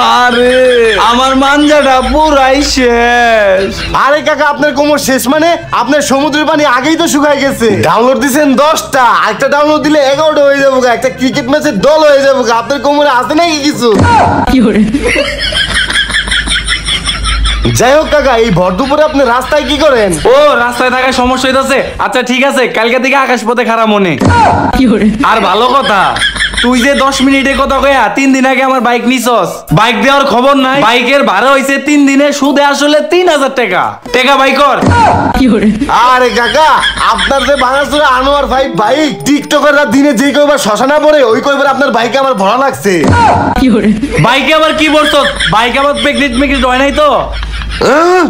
আরে আমার মাঞ্জাটা পুরাই শেষ। আরে কাকা আপনার কোমর শেষ মানে আপনার সমুদ্রের পানি আগেই তো শুকায় গেছে। ডাউনলোড দিছেন 10টা, একটা ডাউনলোড দিলে 11টা হয়ে যাবো, একটা ক্রিকেট ম্যাচের দল হয়ে যাবো। আপনার কোমরে আছে নাকি কিছু? যাই হোক কাকা, এই ভর দুপুরে আপনি রাস্তায় কি করেন? ও রাস্তায় থাকার সমস্যা হইতাছে। আচ্ছা ঠিক আছে, কালকে থেকে আকাশ পথে খারাপ মনে। আর ভালো কথা, তুই যে 10 মিনিটে কথা কয়া 3 দিন আগে আমার বাইক নিছস, বাইক দেওয়ার খবর নাই। বাইকের ভাড়া হইছে 3 দিনে, সুদে আসলে 3000 টাকা। টাকা বাই কর। আরে কাকা, আপনার যে ভাঙাচোরা আনোয়ার ভাই বাইক টিকটকাররা দিনে যে কয়বার শ্মশানা পড়ে ওই কয়বার আপনার বাইকে আমার ভরা লাগছে। বাইকে আবার কি বলছস? বাইক আবার প্রেগনেন্ট হয় নাই তো?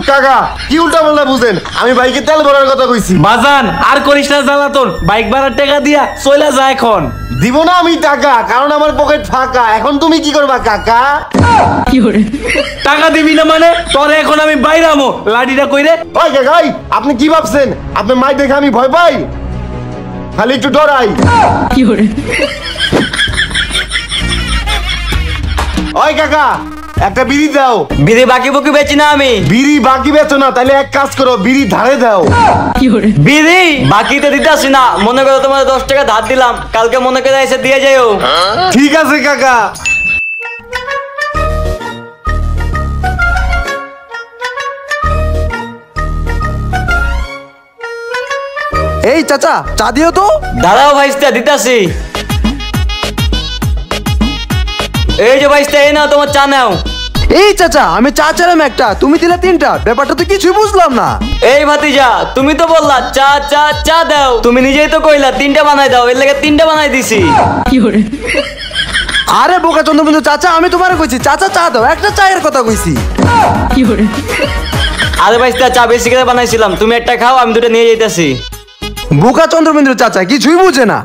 কাকা কি উল্টা পাল্টা বুঝেন, আমি বাইকে তেল ভরার কথা কইছি। বাজান আর করিস না জ্বালাতন, বাইক ভাড়ার টাকা দিয়া চলে যা এখন। দিব না আমি টাকা, কারণ আমার পকেট ফাঁকা। এখন তুমি কি করবা কাকা? টাকা দিবি না মানে? তোরে এখন আমি বাইরামো লাঠিটা কইরে। ওই কাকা, ওই আপনি কি ভাবছেন আপনি মাই দেখে আমি ভয় পাই? খালি একটু ডরাই। ওই কাকা একটা বিড়ি দাও। বিড়ি বাকি বুকি বেচি না আমি। বিড়ি বাকি বেচো না, তাহলে এক কাজ করো, বিড়ি ধারে দাও। বিড়ি বাকিতে দিতে আসি না, মনে করো তোমার 10 টাকা ধার দিলাম, কালকে মনে করে এসে দিয়ে যাও। ঠিক আছে কাকা। এই চাচা চা দিও তো। দাঁড়াও ভাইস্তা দিতাছি। এই যে ভাইস্তা, এই নাও তোমার চা নাও। এই চাচা আমি চা চাইলাম একটা, তুমি দিলে 3টা, ব্যাপারটা তো কিছুই বুঝলাম না। এই ভাতিজা, তুমি তো বললা চা চা চা দাও, তুমি নিজেই তো কইলা 3টা বানাই দাও, এর লাগে 3টা বানাই দিছি। আরে বোকা চন্দ্রবিন্দু চাচা, আমি তোমারে কইছি চাচা চা দাও, একটা চায়ের কথা কইছি। আরে ভাইস্তা, চা বেশি করে বানাইছিলাম, তুমি একটা খাও, আমি 2টা নিয়ে যাইতাছি। বোকা চন্দ্রবিন্দু চাচা কিছুই বুঝে না।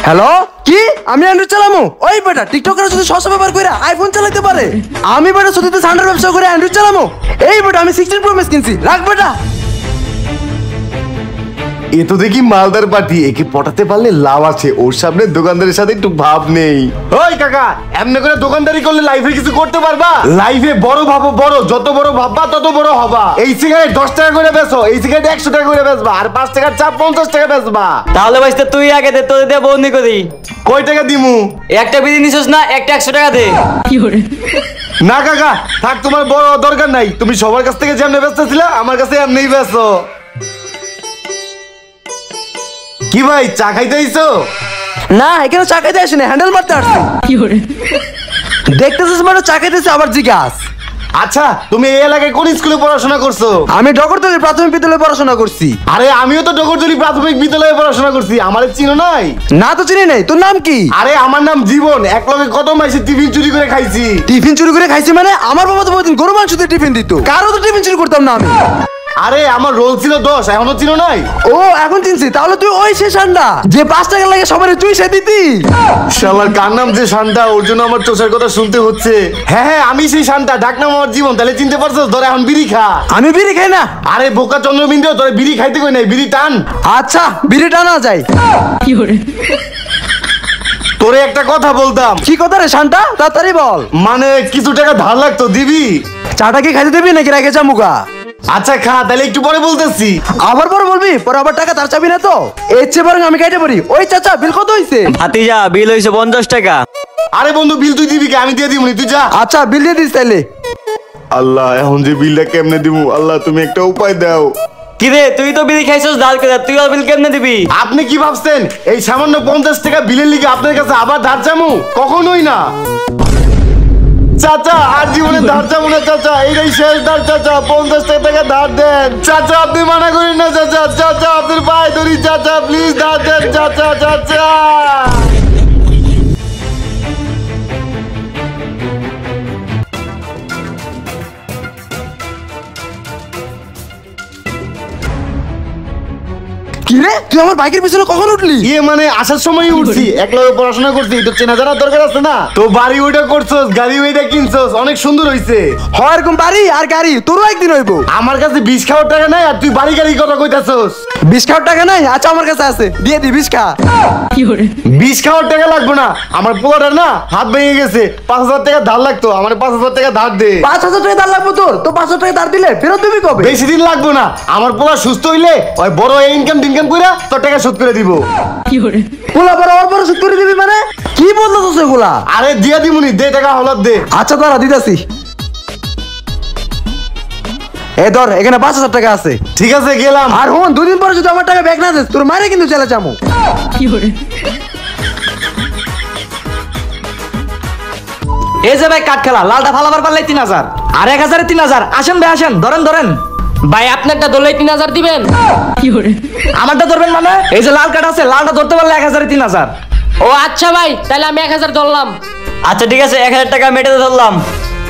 হ্যালো, কি আমি অ্যান্ড্রয়েড চালামু? ওই বেটা টিকটকার যদি 600 ব্যবহার করে আইফোন চালাতে পারে, আমি বেটা সত্যি সান্ডার ব্যবসা করে অ্যান্ড্রয়েড চালামু? এই বেটা আমি 16 প্রো ম্যাক্স কিনছি, রাখ বেটা। এ তো দেখি মালদার পার্টি, একে পটাতে পারলে লাভ আছে। ওর সামনে দোকানদারের সাথে একটু ভাব নেই। ওই কাকা, এমনি করে দোকানদারি করলে লাইফে কিছু করতে পারবা? লাইফে বড় ভাবো, বড়, যত বড় ভাববা তত বড় হবা। এই সিগারেট 10 টাকা করে বেচো, এই সিগারেট 100 টাকা করে বেচবা, আর 5 টাকার চা 50 টাকা বেচবা। তাহলে ভাইস্তা তুই আগে দে, তোর দিয়ে বন্দি করি। কয় টাকা দিমু? একটা বিড়ি নিছস না, একটা 100 টাকা দে। না কাকা থাক, তোমার বড় দরকার নাই। তুমি সবার কাছ থেকে যেমনি বেচতেছিলা আমার কাছে এমনিই বেচো। কি ভাই, চা খাইতে আইছো? না এখানে চা খাইতে আসিনি, হ্যান্ডেল মারতে আসছি। দেখতেছিস মানে চা খাইতেছে আবার জিজ্ঞাস। আচ্ছা তুমি এই এলাকায় কোন স্কুলে পড়াশোনা করছো? আমি ডগরতলী প্রাথমিক বিদ্যালয়ে পড়াশোনা করছি। আরে আমিও তো ডগরতলী প্রাথমিক বিদ্যালয়ে পড়াশোনা করছি। আমারে চিনো নাই? না তো চিনি নাই। তোর নাম কি? আরে আমার নাম জীবন। এক লগে কত মাইছে টিফিন চুরি করে খাইছি। টিফিন চুরি করে খাইছি মানে? আমার বাবা তো প্রতিদিন গরু মাংস দিয়ে টিফিন দিত, কারো তো টিফিন চুরি করতাম না আমি। আরে আমার রোল ছিল 10, এখনো চিনো নাই? ও এখন চিনছি। তাহলে তুই ওই সে সান্ডা যে 5 টাকা লাগে সবার চুইসে দিতি। শালার কার নাম যে শান্তা, ওর জন্য আমার চোষের কথা শুনতে হচ্ছে। হ্যাঁ হ্যাঁ আমি সেই শান্তা, ডাক নাম আমার জীবন। তাহলে চিনতে পারছো? ধর এখন বিড়ি খা। আমি বিড়ি খাই না। আরে বোকা চন্দ্রবিন্দু, তোর বিড়ি খাইতে কই নাই, বিড়ি টান। আচ্ছা বিড়ি টানা যায়। তোরে একটা কথা বলতাম। কি কথা রে শান্তা, তাড়াতাড়ি বল। মানে কিছু টাকা ধার লাগতো, দিবি? চাটা কি খাইতে দিবি নাকি রেখে চামুকা? আচ্ছা খা, তাহলে একটু পরে বলতেছি। আবার পরে বলবি? পরে আবার টাকা ধার চাবি না তো? এর চেয়ে বরং আমি খাইতে পারি। ওই চাচা বিল কত হইছে? ভাতিজা বিল হইছে 50 টাকা। আরে বন্ধু বিল তুই দিবি কি? আমি দিয়ে দিবনি, তুই যা। আচ্ছা বিল দিয়ে দিস তাইলে। আল্লাহ এখন যে বিলটা কেমনে দিমু, আল্লাহ তুমি একটা উপায় দাও। কিরে তুই তো বিড়ি খাইছস ধার করে, তুই আর বিল কেমনে দিবি? আপনি কি ভাবছেন এই সামান্য 50 টাকা বিলের লিগে আপনার কাছে আবার ধার চামু? কখনোই না চাচা, আর জীবনে ধার চামু না চাচা, এইটাই শেষ ধার চাচা। 50 টাকা ধার দেন চাচা, আপনি মানা করেন না চাচা। চাচা আপনার পায়ে ধরি চাচা, প্লিজ ধার দেন চাচা। চাচা কি কি রে তুই আমার বাইকের পিছনে কখন উঠলি? ইয়ে মানে আসার সময় উঠছি, একলাগে পড়াশোনা করছি, এটা চেনা জানার দরকার আছে না? তো বাড়ি ওইটা করছস, গাড়ি ওইটা কিনছস, অনেক সুন্দর হইছে। হয় এরকম বাড়ি আর গাড়ি তোরও একদিন হইব। আমার কাছে 20 খাওয়ার টাকা নাই আর তুই বাড়ি গাড়ি কথা কইতাছস। 20 খাওয়ার টাকা নাই? আচ্ছা আমার কাছে আছে, দিয়ে দি 20 খা। 20 খাওয়ার টাকা লাগবে না, আমার পোলাটার না হাত ভেঙে গেছে, 5000 টাকা ধার লাগতো, আমার 5000 টাকা ধার দে। 5000 টাকা ধার লাগবে তোর? তো 500 টাকা ধার দিলে ফেরত দিবি কবে? বেশি দিন লাগবে না, আমার পোলা সুস্থ হইলে ওই বড় ইনকাম টিনকাম কইরা তোর টাকা শোধ করে দিব। পোলা বড় ওর বড় সুদ করে দিবি মানে? কি বলতেছস এগুলা? আরে দিয়া দিমুনি, দে টাকা হলত দে। আচ্ছা দাঁড়া দিতাছি। এই ধর এখানে 5000 টাকা আছে। ঠিক আছে গেলাম। আর হন দুদিন পরে যদি আমার টাকা ব্যাক না দিস তোর মারে কিন্তু চলে যাবো। এই যে ভাই কাঠ খেলা, লালটা ফালাবার পারলে 3000 আর 1000 3000। আসেন ভাই আসেন, ধরেন ধরেন। ভাই আপনারটা ধরলে 3000 দিবেন? আমারটা ধরবেন মানে? এই যে লাল কাঠ আছে, লালটা ধরতে পারলে 1000 3000। ও আচ্ছা ভাই, তাহলে আমি 1000 ধরলাম। আচ্ছা ঠিক আছে, 1000 টাকা মেটে ধরলাম।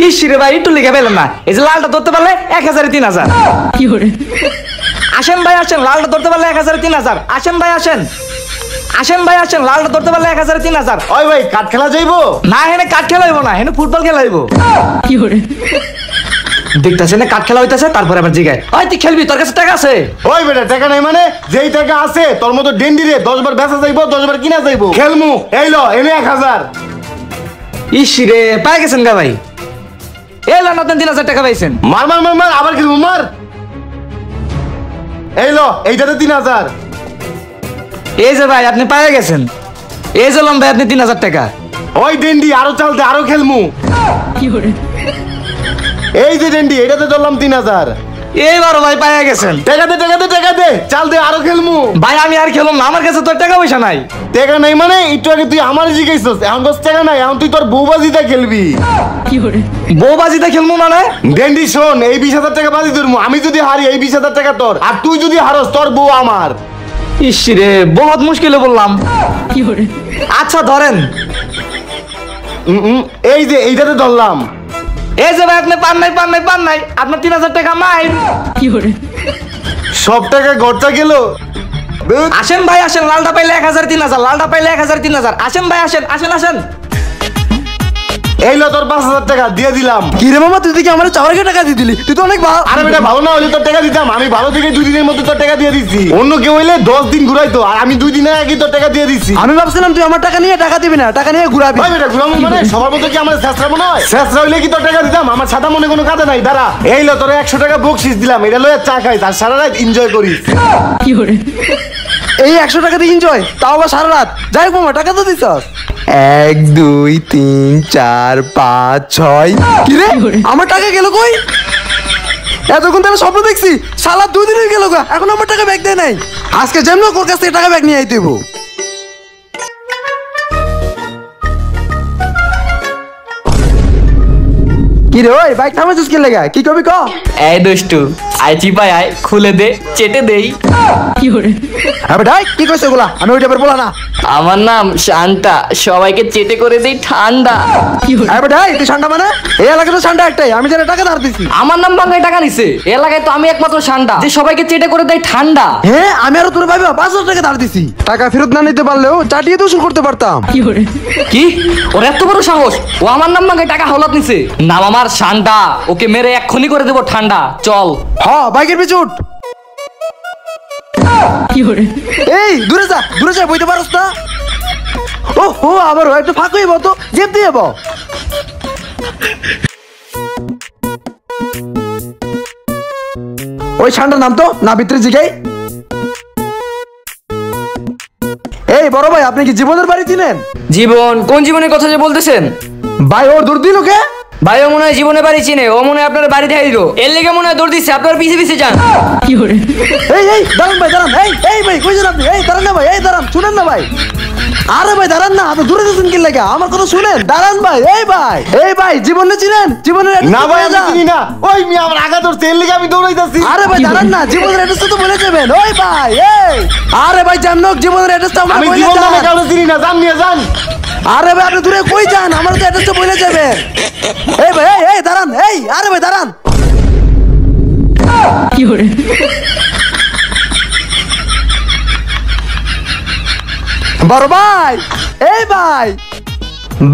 ইস রে ভাই, একটু লিখে পেলাম না। এই যে লালটা ধরতে পারলে 1000 3000। আসেন ভাই আসেন, লালটা ধরতে পারলে 1000 3000। আসেন ভাই আসেন, আসেন ভাই আসেন, লালটা ধরতে পারলে 1000 3000। ওই ভাই কাঠ খেলা যাইবো? না হেনে কাঠ খেলা হইব না, হেনে ফুটবল খেলা হইব। দেখতেছে না কাঠ খেলা হইতাছে, তারপরে আবার জিগায় ওই তুই খেলবি, তোর কাছে টাকা আছে? ওই বেটা টাকা নাই মানে? যেই টাকা আছে তোর মতো ডেন্ডি রে 10 বার বেচা যাইবো, 10 বার কিনা যাইবো। খেলমু এই লো এনে 1000। ইস রে পাই গেছেন গা ভাই, এই লান আপনি 3000 টাকা পাইছেন। মার মার মার মার, আবার খেলমু মার। এই লো এইটাতে 3000। এই যে ভাই আপনি পাই গেছেন, এই যে লম ভাই আপনি 3000 টাকা। ওই ডেন্ডি আরো চালতে আরো খেলমু। এই যে ডেন্ডি এটাতে ধরলাম 3000। এইবারও ভাই পাই গেছেন। টাকা দে টাকা দে টাকা দে, চাল দে আরো খেলমু। ভাই আমি আর খেলুম না, আমার কাছে তোর টাকা পয়সা নাই। টাকা নাই মানে? একটু আগে তুই আমার জিজ্ঞাসিস, এখন বস টাকা নাই, এখন তুই তোর বউবাজিটা খেলবি। বউ বাজিতে খেলবো মানে? ডেন্ডি শোন, এই 20,000 টাকা বাজি ধরমু, আমি যদি হারি এই 20,000 টাকা তোর, আর তুই যদি হারস তোর বউ আমার। ইস রে বহুত মুশকিলে বললাম। আচ্ছা ধরেন। এই যে এইটাতে ধরলাম। এই যে ভাই আপনি পান নাই পান নাই পান নাই, আপনার 3000 টাকা মাই। সব টাকা গড়টা গেল। আসেন ভাই আসেন, লালটা পাইলে 1000 3000, লালটা পাইলে 1000 3000। আসেন ভাই আসেন আসেন আসেন। এই লো তোর 5000 টাকা দিয়ে দিলাম। কি রে মামা তুই দেখি আমার চাওয়ারকে টাকা দিয়ে দিলি? তুই তো অনেক ভালো। আরে বেটা ভালো না হলে তোর টাকা দিতাম, আমি ভালো থেকে 2 দিনের মধ্যে তোর টাকা দিয়ে দিচ্ছি। অন্য কেউ হইলে 10 দিন ঘুরাইতো, আর আমি 2 দিনের আগে তোর টাকা দিয়ে দিচ্ছি। আমি ভাবছিলাম তুই আমার টাকা নিয়ে টাকা দিবি না, টাকা নিয়ে ঘুরাবি। ভাই বেটা ঘুরামু মানে সবার মতো কি আমার শেষরা মনে হয়? শেষরা হইলে কি তোর টাকা দিতাম? আমার সাদা মনে কোনো কাজে নাই। দাঁড়া এই লো তোর 100 টাকা বকশিস দিলাম, এটা লয়ে চা খাইস আর সারা রাত এনজয় করিস। এই 100 টাকা দিয়ে এনজয়, তাও আবার সারা রাত। যাই হোক মামা টাকা তো দিছস। 1 2 3 4 5 6। কি রে আমার টাকা গেল কই? এতক্ষণ তাহলে স্বপ্ন দেখছি, সালা 2 দিন হয়ে গেল গা, এখন আমার টাকা ব্যাক দেয় নাই। আজকে যেমন ওর কাছ থেকে টাকা ব্যাক নিয়ে আইতে হইব। কি রে ওই বাইক থামাইছিস কি লাগা? কি কবি ক? এই দুষ্টু আই চিপাই আই, খুলে দে চেটে দেই। আবে ডাই কি কইছ এগুলা? আমি ওইটা বের বলা না। আমার নাম শান্তা, সবাইকে চেটে করে দেই ঠান্ডা। আবে ডাই তুই ঠান্ডা মানে? এই এলাকায় তো ঠান্ডা একটাই, আমি যারা টাকা ধার দিছি। আমার নাম বাঙ্গাই টাকা নিছে, এলাকায় তো আমি একমাত্র শান্তা যে সবাইকে চেটে করে দেয় ঠান্ডা। হ্যাঁ আমি আরো তোর ভাইবা 5000 টাকা ধার দিছি। টাকা ফেরত না নিতে পারলেও চাটিয়ে তো উসুল করতে পারতাম। কি ওর এত বড় সাহস? ও আমার নাম বাঙ্গাই টাকা হলত নিছে। নাম আমার শান্তা, ওকে মেরে এক্ষুনি করে দেবো ঠান্ডা। চল হ বাইকের পিছু উঠ। এই দূরে যা বইতে পারস না? ও হো আবার একটু ফাঁক হইব তো, জেব দিয়ে যাবো। ওই ঠান্ডার নাম তো না ভিতরে জিগাই। এই বড় ভাই আপনি কি জীবনের বাড়ি চিনেন? জীবন? কোন জীবনের কথা যে বলতেছেন ভাই ওর দূর দিল কে? ভাই? ও মনে হয় জীবনে বাড়ি চিনে, ও মনে হয় আপনার বাড়ি দেখাই দিল, এর লেগে মনে হয় দৌড় দিচ্ছে, আপনার পিছে পিছে যান। এই দাঁড়ান ভাই দাঁড়ান। এই ভাই কইছেন আপনি? এই দাঁড়ান না ভাই, এই দাঁড়ান, শুনেন না ভাই। আরে ভাই দাঁড়ান না, আপনি দূরে যাচ্ছেন কি লাগা? আমার কথা শুনেন, দাঁড়ান ভাই। এই ভাই জীবনে চিনেন? জীবনের না ভাই আমি চিনি না। ওই মি আমার আগা তোর তেল লেগে আমি দৌড়াইতাছি। আরে ভাই দাঁড়ান না, জীবনের অ্যাড্রেসটা তো বলে যাবেন। ওই ভাই এই আরে ভাই জানক জীবনের অ্যাড্রেসটা আমরা আমি বলে জীবন নামে যান। কাউকে চিনি না, জান নিয়ে যান। আরে ভাই আপনি দূরে কই যান? আমার তো অ্যাড্রেসটা বলে যাবেন। এই ভাই এই দাঁড়ান। এই আরে ভাই দাঁড়ান। বড় ভাই, এই ভাই,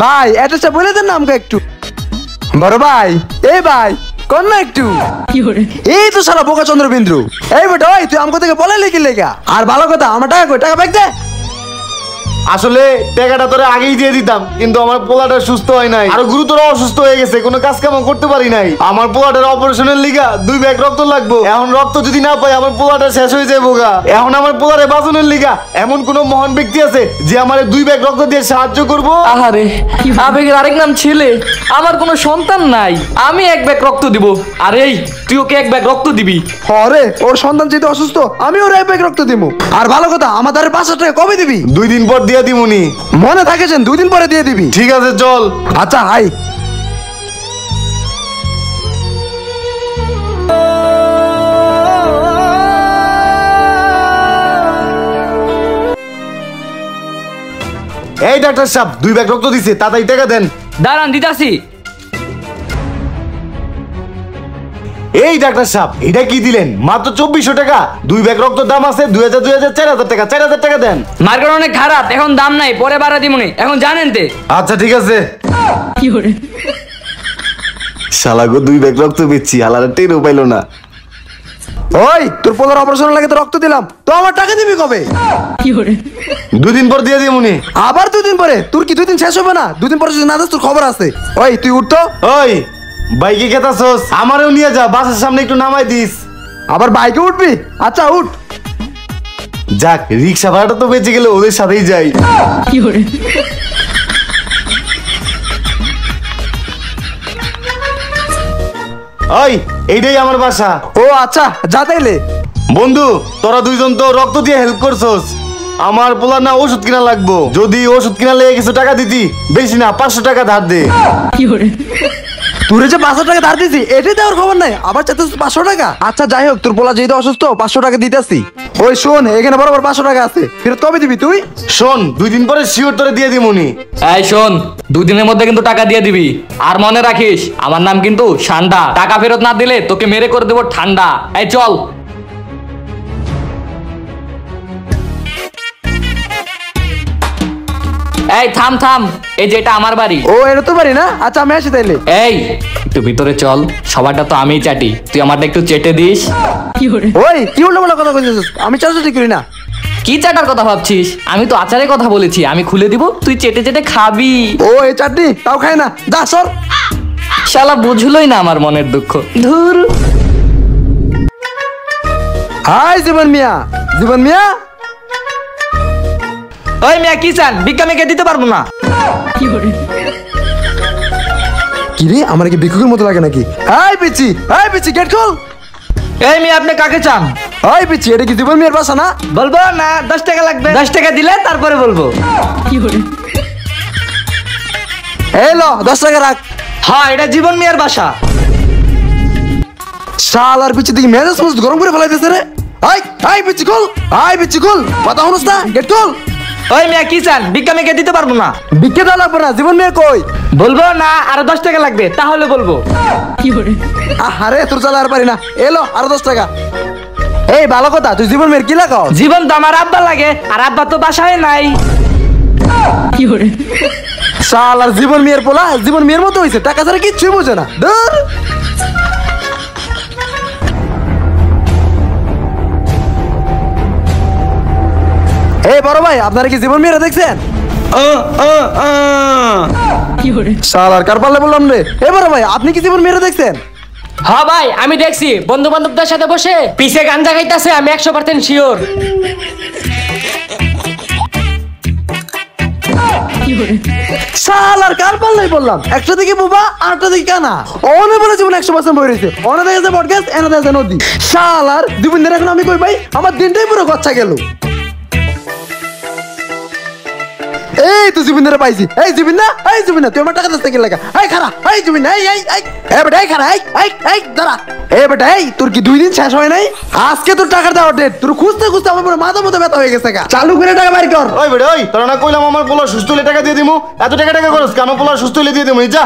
ভাই অ্যাড্রেসটা বলে দেন না আমাকে একটু। বড় ভাই, এই ভাই, কোন না একটু। এই তো সারা বোকা চন্দ্রবিন্দু। এই বেটা, ওই তুই আমাকে থেকে বলে লিখি লেখা। আর ভালো কথা, আমার টাকা কই? টাকা ব্যাগ দে। আসলে টাকাটা তোরে আগেই দিয়ে দিতাম, কিন্তু আমার পোলাটা সুস্থ হয় নাই, আরো গুরুতর অসুস্থ হয়ে গেছে, কোনো কাজ কাম করতে পারি নাই। আমার পোলাটার অপারেশনের লিগা 2 ব্যাগ রক্ত লাগবে। এখন রক্ত যদি না পাই আমার পোলাটা শেষ হয়ে যাবে গা। এখন আমার পোলারে বাঁচানোর লিগা এমন কোন মহান ব্যক্তি আছে যে আমার 2 ব্যাগ রক্ত দিয়ে সাহায্য করবো? আহারে, আবেগের আরেক নাম ছেলে। আমার কোনো সন্তান নাই, আমি 1 ব্যাগ রক্ত দিব। আর এই তুই ওকে 1 ব্যাগ রক্ত দিবি। হরে, ওর সন্তান যেহেতু অসুস্থ, আমি ওর এক ব্যাগ রক্ত দিব। আর ভালো কথা, আমাদের 500 টাকা কবে দিবি? 2 দিন পর দিয়ে দিমুনি। মনে থাকে যেন 2 দিন পরে দিয়ে দিবি। ঠিক আছে, চল। আচ্ছা, হাই। এই ডাক্তার সাহেব, 2 ব্যাগ রক্ত দিছে, তাড়াতাড়ি টাকা দেন। দাঁড়ান, দিতাছি। এই ডাক্তার সাহেব, এটা কি দিলেন? মাত্র 2400 টাকা। 2 ব্যাগ রক্ত দাম আছে 2000, 2000, 4000 টাকা। 4000 টাকা দেন। মার্কেট অনেক খারাপ, এখন দাম নাই, পরে বাড়া দিমুনি। এখন জানেন তে। আচ্ছা, ঠিক আছে। শালাগো 2 ব্যাগ রক্ত বেচছি, হালারা টেরও পাইলো না। ওই, তোর পোলার অপারেশন লাগে তো রক্ত দিলাম, তো আমার টাকা দিবি কবে? 2 দিন পর দিয়ে দিমুনি। আবার 2 দিন পরে? তোর কি 2 দিন শেষ হবে না? 2 দিন পরে যদি না দিস তোর খবর আছে। ওই, তুই উঠ তো। ওই বাইকে কেতাছস? আমারও নিয়ে যা, বাসের সামনে একটু নামাই দিস। আবার বাইকে উঠবি? আচ্ছা, উঠ। যাক, রিক্সা ভাড়াটা তো বেঁচে গেলে, ওদের সাথেই যাই। ওই, এইটাই আমার বাসা। ও আচ্ছা, যা তাইলে। বন্ধু, তোরা 2জন তো রক্ত দিয়ে হেল্প করছস। আমার পোলা না ওষুধ কিনা লাগবো, যদি ওষুধ কিনা লেগে কিছু টাকা দিতি, বেশি না 500 টাকা ধার দে। তোরে যে 500 টাকা ধার দিছি, এটাই দেওয়ার খবর নাই, আবার চাইতে 500 টাকা? আচ্ছা, যাই হোক, তোর পোলা যেহেতু অসুস্থ, 500 টাকা দিতেছি। ওই শোন, এখানে বরাবর 500 টাকা আছে, ফেরত কবে দিবি তুই? শোন, 2 দিন পরে শিওর তোরে দিয়ে দিমুনি। এই শোন, 2 দিনের মধ্যে কিন্তু টাকা দিয়ে দিবি। আর মনে রাখিস, আমার নাম কিন্তু সান্ডা। টাকা ফেরত না দিলে তোকে মেরে করে দেবো ঠান্ডা। এই চল। এই থাম থাম, এই যে এটা আমার বাড়ি। ও, এটা তো পারি না। আচ্ছা, আমি আসি তাইলে। এই একটু ভিতরে চল, সবারটা তো আমিই চাটি, তুই আমারটা একটু চেটে দিস। ওই, কি উল্টো পাল্টা কথা কইছিস? আমি চাচাটি করি না। কি চাটার কথা ভাবছিস? আমি তো আচারের কথা বলেছি, আমি খুলে দিব, তুই চেটে চেটে খাবি। ও, এই চাটনি তাও খাই না, যা সর। শালা বুঝলোই না আমার মনের দুঃখ। ধুর। হাই জীবন মিয়া, জীবন মিয়া। ওই মিয়া, কি চান? ভিক্ষা মেকে দিতে পারবো না। কি রে, আমার কি ভিক্ষুকের মতো লাগে নাকি? হাই পিচি, হাই পিচি, গেট খোল। এই মিয়া, আপনি কাকে চান? হাই পিচি, এটা কি জীবন মিয়ার বাসা না? বলবো না, 10 টাকা লাগবে। 10 টাকা দিলে তারপরে বলবো। এই লো, 10 টাকা রাখ। হ্যাঁ, এটা জীবন মিয়ার বাসা। শালার পিচি দিকে মেজাজ মস্ত গরম করে ফেলাইতেছে রে। হাই, হাই পিচি খোল, হাই পিচি খোল, কথা শুনছ না? গেট খোল। ওই মিয়া, কি চান? ভিক্ষা মেকে দিতে পারবো না। ভিক্ষা দেওয়া লাগবে না, জীবন মিয়া কই? বলবো না, আরো 10 টাকা লাগবে, তাহলে বলবো। আরে, তোর চালা আর পারি না। এলো, আরো 10 টাকা। এই ভালো কথা, তুই জীবন মেয়ের কি লাগাও? জীবন তো আমার আব্বা লাগে, আর আব্বা তো বাসায় নাই। শালার জীবন মেয়ের পোলা জীবন মেয়ের মতো হয়েছে, টাকা ছাড়া কিচ্ছুই বোঝে না। ধুর। এই বড় ভাই, আপনারা কি জীবন মেয়েরা দেখছেন? শালার কার পাল্লে বললাম রে। এ বড় ভাই, আপনি কি জীবন মেয়েরা দেখছেন? হ্যাঁ ভাই, আমি দেখছি, বন্ধু বান্ধবদের সাথে বসে পিছে গাঞ্জা খাইতেছে, আমি 100% শিওর। শালার কার পাল্লাই বললাম, একটা দিকে বোবা আরেকটা দিকে কানা। অনে বলে জীবন 100% বই রয়েছে, অনে দেখেছে বটগাছ, এনে দেখেছে নদী। শালার জীবন দিন এখন আমি কই ভাই, আমার দিনটাই পুরো গচ্ছা গেল। এই তো জীবন ধরে পাইছি। এই জীবন না, এই জীবন না, তুই আমার টাকা দিস থেকে লাগা। এই খারা, এই জীবন না, এই এই এই এ বেটা, এই খারা, এই এই এই দাঁড়া। এ বেটা, এই তোর কি 2 দিন শেষ হয় নাই? আজকে তোর টাকা দেওয়ার ডেট। তোর খুঁজতে খুঁজতে আমার পুরো মাথা মতো ব্যথা হয়ে গেছে গা। চালু করে টাকা বাইর কর। ওই বেটা, ওই তোরা না কইলাম আমার পোলা সুস্থ হলে টাকা দিয়ে দিমু? এত টাকা খরচ কেন? পোলা সুস্থ হলে দিয়ে দিমু, যা।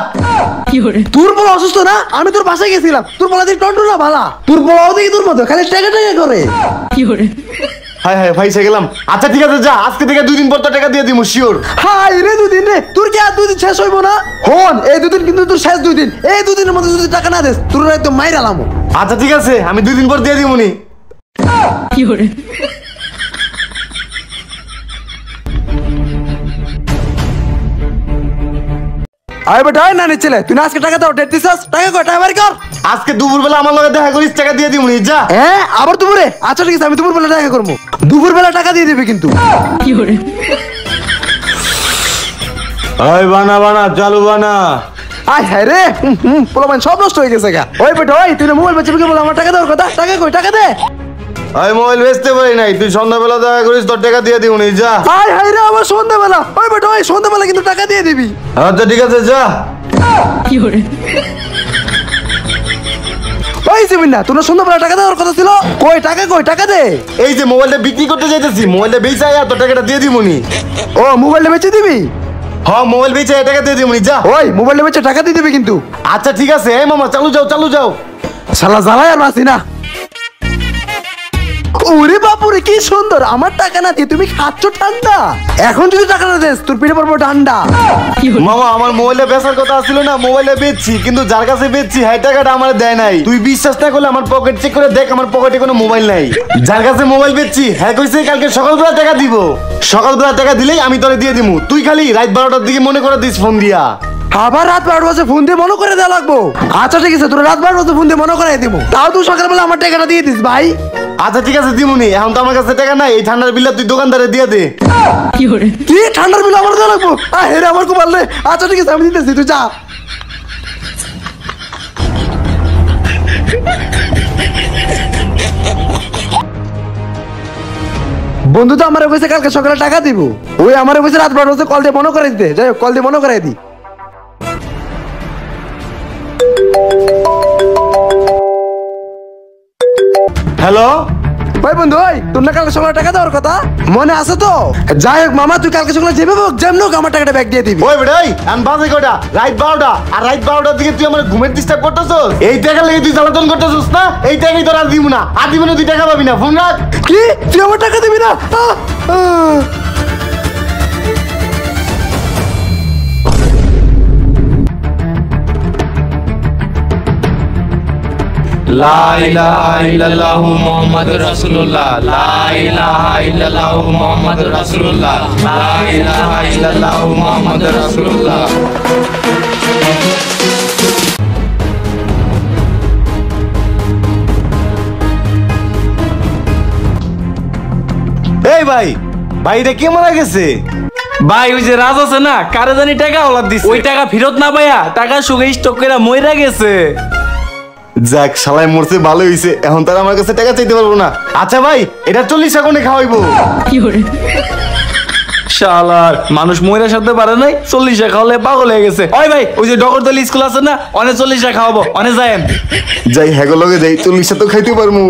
তোর পোলা অসুস্থ না? আমি তোর বাসায় গেছিলাম, তোর পোলা দিয়ে টন্টু না ভালা। তোর পোলাও দেখি তোর মতো খালি টাকা টাকা করে। হায় হায় ভাই গেলাম। আচ্ছা ঠিক আছে যা, আজকে থেকে 2 দিন পর তো টাকা দিয়ে দিমু শিওর। হাই রে 2 দিন রে, তোর কি আর 2 দিন শেষ হইব না? হন এই 2 দিন কিন্তু তোর শেষ 2 দিন, এই 2 দিনের মধ্যে যদি টাকা না দেস তোর একদম মাইরালাম। আচ্ছা ঠিক আছে, আমি 2 দিন পর দিয়ে দিমুনি। আয় বেটা না নিচলে, তুই না আজকে টাকা দাও, ডেট দিছস, টাকা কই, টাকা বাড়ি কর। আজকে দুপুরবেলা আমার লগে দেখা করিস, টাকা দিয়ে দিমুনি যা। হ্যাঁ আবার দুপুরে? আচ্ছা ঠিক আছে, আমি দুপুরবেলা টাকা করবো, দুপুরবেলা টাকা দিয়ে দিবি কিন্তু। আয় বানা বানা চালু বানা। আয় হ্যাঁ রে, পোলাপান সব নষ্ট হয়ে গেছে গা। ওই বেটা ওই, তুই না মোবাইল বেচে বিকে বল আমার টাকা দেওয়ার কথা, টাকা কই, টাকা দে। আয় মোবাইল বেচতে পারি নাই, তুই সন্ধ্যাবেলা দেখা করিস, তোর টাকা দিয়ে দিমুনি যা। আয় হায় রে, আবার সন্ধ্যাবেলা? ওই বেটা ওই, সন্ধ্যাবেলা কিন্তু টাকা দিয়ে দিবি। আচ্ছা ঠিক আছে যা। ওই জিমিন না, তোর না সন্ধ্যাবেলা টাকা দেওয়ার কথা ছিল, কই টাকা কই, টাকা দে। এই যে মোবাইলটা বিক্রি করতে যাইতেছি, মোবাইলটা বেচে আয়, তোর টাকাটা দিয়ে দিমুনি। ও মোবাইলটা বেচে দিবি? হ্যাঁ মোবাইল বেচে আয়, টাকা দিয়ে দিমুনি যা। ওই মোবাইলটা বেচে টাকা দিয়ে দিবি কিন্তু। আচ্ছা ঠিক আছে, এই মামা চালু যাও চালু যাও। শালা জ্বালাই আর বাসি না। ওরে বাপুরে কি সুন্দর, আমার টাকা না দিয়ে তুমি খাচ্ছ ঠান্ডা। এখন যদি টাকা না দেস তোর পেটে পড়বো ঠান্ডা। মামা আমার মোবাইলে বেচার কথা ছিল না, মোবাইলে বেচছি, কিন্তু যার কাছে বেচছি হ্যাঁ টাকাটা আমার দেয় নাই। তুই বিশ্বাস না করলে আমার পকেট চেক করে দেখ, আমার পকেটে কোনো মোবাইল নাই। যার কাছে মোবাইল বেচছি হ্যাঁ কইছে কালকে সকালবেলা টাকা দিব, সকালবেলা টাকা দিলেই আমি তোরে দিয়ে দিমু। তুই খালি রাত 12টার দিকে মনে করে দিস ফোন দিয়া। আবার রাত 12 বাজে ফোন দিয়ে মনে করে দেওয়া লাগবো? আচ্ছা ঠিক আছে, তোর রাত 12 বাজে ফোন দিয়ে মনে করে দিব, তাও তুই সকালবেলা আমার টাকাটা দিয়ে দিস ভাই। আচ্ছা ঠিক আছে দিমুনি, এখন তো আমার কাছে টাকা নাই, এই ঠান্ডার বিলটা তুই দোকানদারে দিয়ে দে। কি ঠান্ডার বিল আমার দেওয়া লাগবো? হেরে আমার খুব ভালো। আচ্ছা ঠিক আছে আমি দিতেছি, তুই যা। বন্ধু তো আমার কইছে কালকে সকালে টাকা দিব, ওই আমার কইছে রাত 12 বাজে কল দিয়ে মনে করে দিতে। যাই হোক, কল দিয়ে মনে করে দি। হ্যালো ভাই বন্ধু ওই, তোর না কালকে সকালে টাকা দেওয়ার কথা মনে আছে তো? যাই হোক মামা, তুই কালকে সকালে যেভাবে হোক যেমন হোক আমার টাকাটা ব্যাক দিয়ে দিবি। ওই বেটাই আমি বাজে কয়টা? রাত 12টা, আর রাত 12টার দিকে তুই আমার ঘুমের ডিস্টার্ব করতেছস। এই টাকা লেগে তুই জ্বালাতন করতেছস না, এই টাকাই তোর আর দিব না, আর দিব না, তুই টাকা পাবি না, ফোন রাখ। কি তুই আমার টাকা দিবি না? লা ইলাহা ইল্লাল্লাহু মুহাম্মাদুর রাসূলুল্লাহ, লা ইলাহা ইল্লাল্লাহু মুহাম্মাদুর রাসূলুল্লাহ, লা ইলাহা ইল্লাল্লাহু মুহাম্মাদুর রাসূলুল্লাহ। এই ভাই, ভাইটা কে মারা গেছে? ভাই ওই যে রাজ আছে না, কারে জানি টাকা ওলাদ দিছে, ওই টাকা ফেরত না পাইয়া টাকা সুগে স্টক করে মইরা গেছে। যাক শালাই মরছে, ভালো হইছে, এখন তার আমার কাছে টাকা চাইতে পারবো না। আচ্ছা ভাই, এটা 40 সেকেন্ডে খাওয়াইবো। শালার মানুষ মইরা সাথে পারে নাই, 40 টাকা খাওয়ালে পাগল হয়ে গেছে। ওই ভাই ওই যে ডগরদলি স্কুল আছে না, অনেক 40 টাকা খাওয়াবো, অনেক যায়েন। যাই হ্যাগো লগে যাই, 40 তো খাইতে পারবো।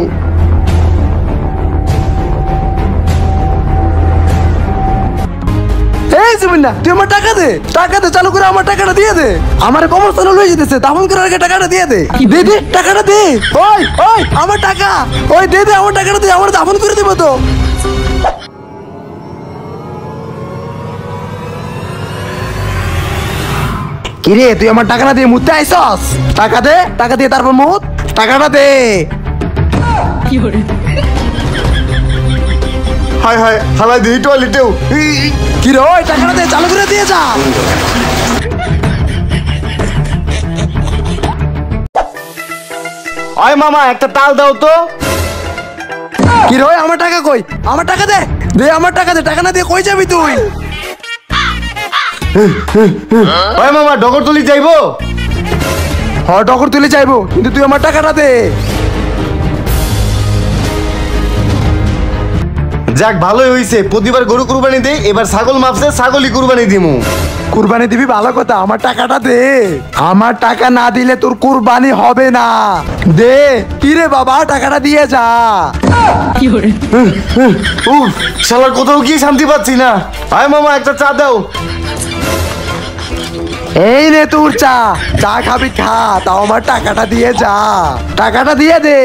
এই জিমিন না, তুই আমার টাকা দে, টাকা দে, চালু করে আমার টাকাটা দিয়ে দে। আমার কবরস্থানে লয়ে যেতেছে, দাফন করার আগে টাকাটা দিয়ে দে। দে দে টাকাটা দে। ওই ওই আমার টাকা, ওই দে দে আমার টাকাটা দে, আমার দাফন করে দিব তো। কিরে তুই আমার টাকা না দিয়ে মুতে আইসস? টাকা দে, টাকা দিয়ে তারপর মুত, টাকাটা দে। হায় হায়, হালাই দিই টয়লেটেও। কি রে ওই টাকাটা দে, চালু করে দিয়ে যা। ওই মামা একটা তাল দাও তো। কি রে ওই আমার টাকা কই? আমার টাকা দে, দে আমার টাকা দে, টাকা না দিয়ে কই যাবি তুই? ওই মামা ডগরতলি যাইবো? হ ডকর তুলে চাইবো, কিন্তু তুই আমার টাকাটা দে। যাক ভালোই হইছে, প্রতিবার গরু কুরবানি দেই, এবার ছাগল মাপছে, ছাগলই কুরবানি দিমু। কুরবানি দিবি ভালো কথা, আমার টাকাটা দে। আমার টাকা না দিলে তোর কুরবানি হবে না। দে কি রে বাবা, টাকাটা দিয়ে যা। উফ, শালার কোথাও গিয়ে শান্তি পাচ্ছি না। আয় মামা একটা চা দাও। এই রে তোর চা, চা খাবি খা, তাও আমার টাকাটা দিয়ে যা, টাকাটা দিয়ে দে।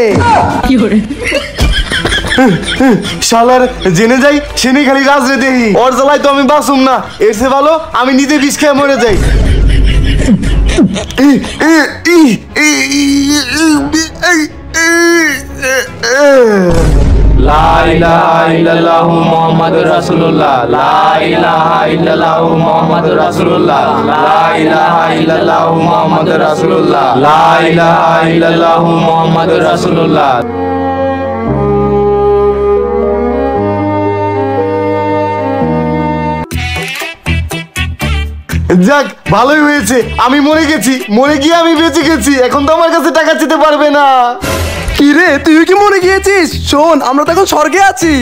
শালার জেনে যাই সেনে খালি রাজরে দেহি ওর জ্বালায় তো আমি বাসুম না, এর চেয়ে ভালো আমি নিজে বিষ খেয়ে মরে যাই। লা ইলাহা ইল্লাল্লাহু মুহাম্মাদুর রাসূলুল্লাহ, লা ইলাহা ইল্লাল্লাহু মুহাম্মাদুর রাসূলুল্লাহ, লা ইলাহা ইল্লাল্লাহু মুহাম্মাদুর রাসূলুল্লাহ, লা ইলাহা ইল্লাল্লাহু মুহাম্মাদুর রাসূলুল্লাহ। যাক ভালোই হয়েছে, আমি মরে গেছি, মরে গিয়ে আমি বেঁচে গেছি, এখন তো আমার কাছে টাকা চেতে পারবে না। কি রে তুই কি মরে গিয়েছিস? শোন আমরা তো এখন স্বর্গে আছি।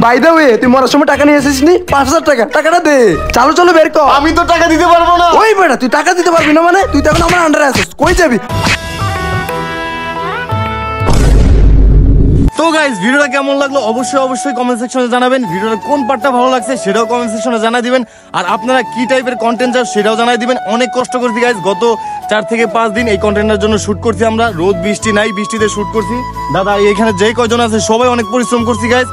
বাই দ্য ওয়ে তুই মরার সময় টাকা নিয়ে এসেছিস নি? 5,000 টাকা, টাকাটা দে। চলো চলো বের কর। আমি তো টাকা দিতে পারবো না। ওই বেটা তুই টাকা দিতে পারবি না মানে? তুই তো এখন আমার আন্ডারে আছিস, কই যাবি? তো গাইস ভিডিওটা কেমন লাগলো অবশ্যই কমেন্ট সেকশনে জানাবেন। ভিডিওর কোন পার্টটা ভালো লাগছে সেটাও কমেন্ট সেকশনে জানাই দিবেন। আর আপনারা কি টাইপের কন্টেন্ট চান সেটাও জানাই দিবেন। অনেক কষ্ট করছি গাইস, গত 4 থেকে 5 দিন এই কন্টেন্টের জন্য শুট করছি আমরা। রোদ বৃষ্টি নাই, বৃষ্টিতে শুট করছি। দাদা এখানে যেই কয়জন আছে সবাই অনেক পরিশ্রম করছি গাইস।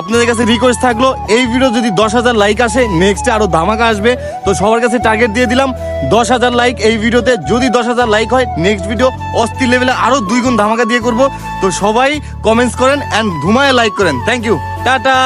আপনাদের কাছে রিকোয়েস্ট থাকলো এই ভিডিও যদি 10,000 লাইক আসে নেক্সটে আরো ধামাকা আসবে। তো সবার কাছে টার্গেট দিয়ে দিলাম 10,000 লাইক এই ভিডিওতে। যদি 10,000 লাইক হয় নেক্সট ভিডিও অস্থির লেভেলে আরো 2 গুণ ধামাকা দিয়ে করব। তো সবাই কমেন্টস করেন এন্ড ধুমায় লাইক করেন। Thank you, tata.